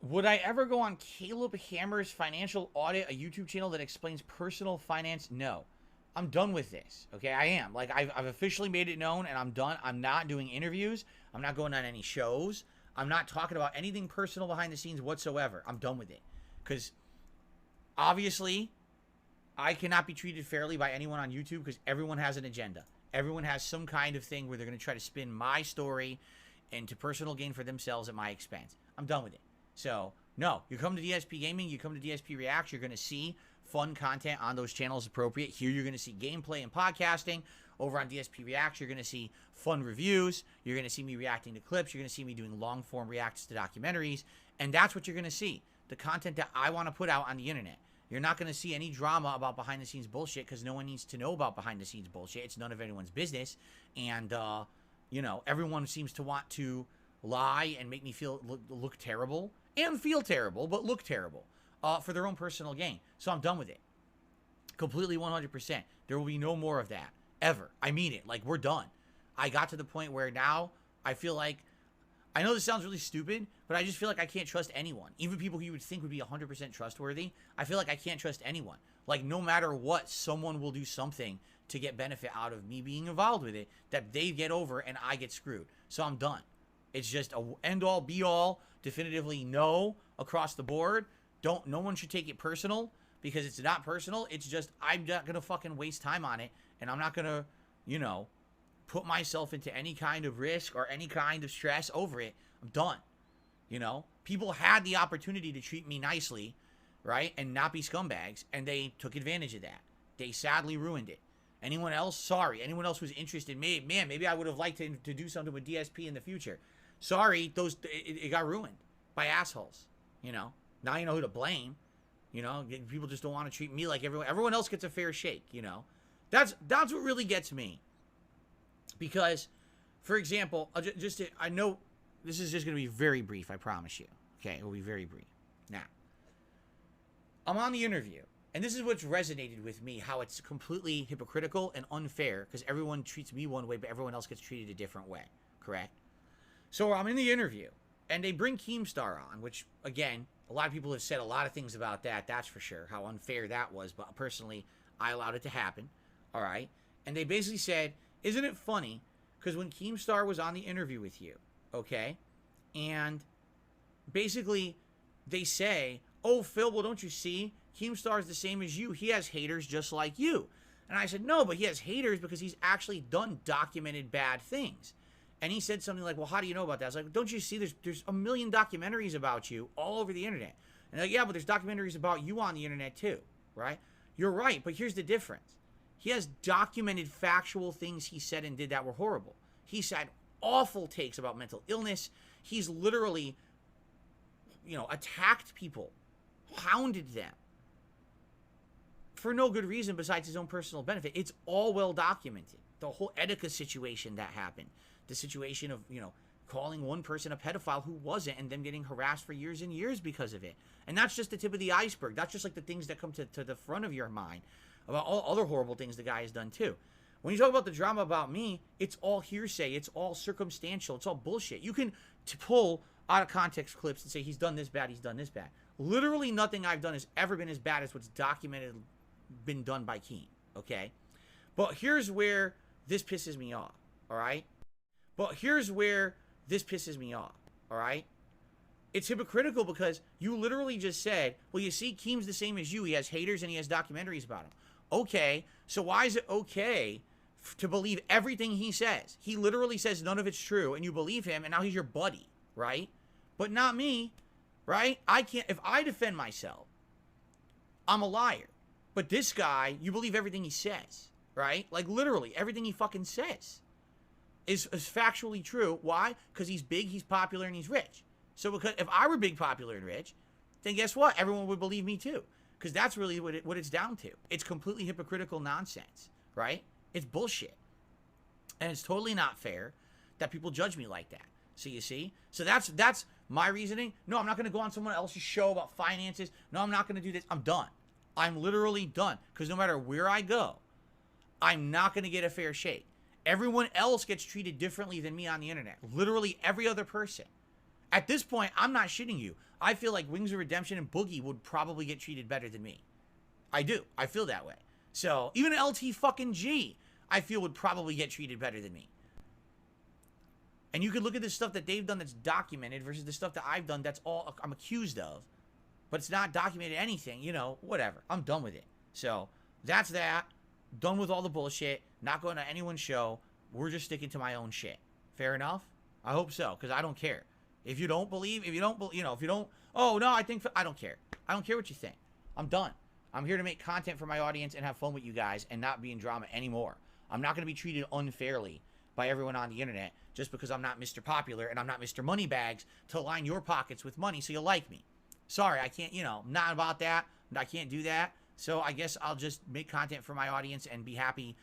Would I ever go on Caleb Hammer's Financial Audit, a YouTube channel that explains personal finance? No. I'm done with this. Okay, I am. Like, I've officially made it known, and I'm done. I'm not doing interviews. I'm not going on any shows. I'm not talking about anything personal behind the scenes whatsoever. I'm done with it. Because, obviously, I cannot be treated fairly by anyone on YouTube because everyone has an agenda. Everyone has some kind of thing where they're going to try to spin my story into personal gain for themselves at my expense. I'm done with it. So, no, you come to DSP Gaming, you come to DSP Reacts, you're going to see fun content on those channels appropriate. Here, you're going to see gameplay and podcasting. Over on DSP Reacts, you're going to see fun reviews. You're going to see me reacting to clips. You're going to see me doing long-form reacts to documentaries. And that's what you're going to see. The content that I want to put out on the internet. You're not going to see any drama about behind-the-scenes bullshit because no one needs to know about behind-the-scenes bullshit. It's none of anyone's business. And, everyone seems to want to lie and make me look terrible and feel terrible, but look terrible for their own personal gain. So I'm done with it. Completely 100%. There will be no more of that. Ever. I mean it. Like, we're done. I got to the point where now I feel like, I know this sounds really stupid, but I just feel like I can't trust anyone. Even people who you would think would be 100% trustworthy, I feel like I can't trust anyone. Like, no matter what, someone will do something to get benefit out of me being involved with it that they get over and I get screwed. So I'm done. It's just a end-all, be-all, definitively no across the board. No one should take it personal because it's not personal. It's just I'm not going to fucking waste time on it, and I'm not going to, put myself into any kind of risk or any kind of stress over it. I'm done. People had the opportunity to treat me nicely, right, and not be scumbags, and they took advantage of that. They sadly ruined it. Anyone else? Sorry. Anyone else who's interested? Maybe I would have liked to do something with DSP in the future. Sorry, it got ruined by assholes. Now you know who to blame. People just don't want to treat me like everyone else gets a fair shake. That's what really gets me. Because, for example, I know this is just going to be very brief. I promise you. Okay, it will be very brief. Now, I'm on the interview. And this is what's resonated with me, how it's completely hypocritical and unfair because everyone treats me one way, but everyone else gets treated a different way. Correct? So I'm in the interview, and they bring Keemstar on, which, again, a lot of people have said a lot of things about that, that's for sure, how unfair that was. But personally, I allowed it to happen. All right? And they basically said, isn't it funny? Because when Keemstar was on the interview with you, okay? And basically, they say, oh, Phil, well, don't you see? Keemstar is the same as you. He has haters just like you. And I said, no, but he has haters because he's actually done documented bad things. And he said something like, well, how do you know about that? I was like, don't you see there's a million documentaries about you all over the internet? And they're like, yeah, but there's documentaries about you on the internet too, right? You're right, but here's the difference. He has documented factual things he said and did that were horrible. He said awful takes about mental illness. He's literally, attacked people, hounded them for no good reason besides his own personal benefit. It's all well documented. The whole Etika situation that happened, the situation of, calling one person a pedophile who wasn't and them getting harassed for years and years because of it. And that's just the tip of the iceberg. That's just like the things that come to the front of your mind about all other horrible things the guy has done too. When you talk about the drama about me, it's all hearsay. It's all circumstantial. It's all bullshit. You can pull out of context clips and say he's done this bad, he's done this bad. Literally nothing I've done has ever been as bad as what's documented been done by Keem, okay? But here's where this pisses me off, all right? It's hypocritical because you literally just said, well, you see, Keem's the same as you. He has haters and he has documentaries about him. Okay, so why is it okay to believe everything he says? He literally says none of it's true, and you believe him, and now he's your buddy, right? But not me, right? I can't, if I defend myself, I'm a liar. But this guy, you believe everything he says, right? Like, literally, everything he fucking says is factually true. Why? Because he's big, he's popular, and he's rich. So because if I were big, popular, and rich, then guess what? Everyone would believe me too. Because that's really what it's down to. It's completely hypocritical nonsense, right? It's bullshit. And it's totally not fair that people judge me like that. So you see? So that's my reasoning. No, I'm not going to go on someone else's show about finances. No, I'm not going to do this. I'm done. I'm literally done. Because no matter where I go, I'm not going to get a fair shake. Everyone else gets treated differently than me on the internet. Literally every other person. At this point, I'm not shitting you. I feel like Wings of Redemption and Boogie would probably get treated better than me. I do. I feel that way. So, even LT fucking G, I feel would probably get treated better than me. And you could look at the stuff that they've done that's documented versus the stuff that I've done that's all I'm accused of. But it's not documented anything, you know, whatever. I'm done with it. So, that's that. Done with all the bullshit. Not going to anyone's show. We're just sticking to my own shit. Fair enough? I hope so, because I don't care. If you don't believe, you know, if you don't, oh, no, I don't care. I don't care what you think. I'm done. I'm here to make content for my audience and have fun with you guys and not be in drama anymore. I'm not going to be treated unfairly by everyone on the internet just because I'm not Mr. Popular and I'm not Mr. Moneybags to line your pockets with money so you like me. Sorry, I can't, you know, not about that. I can't do that. So I guess I'll just make content for my audience and be happy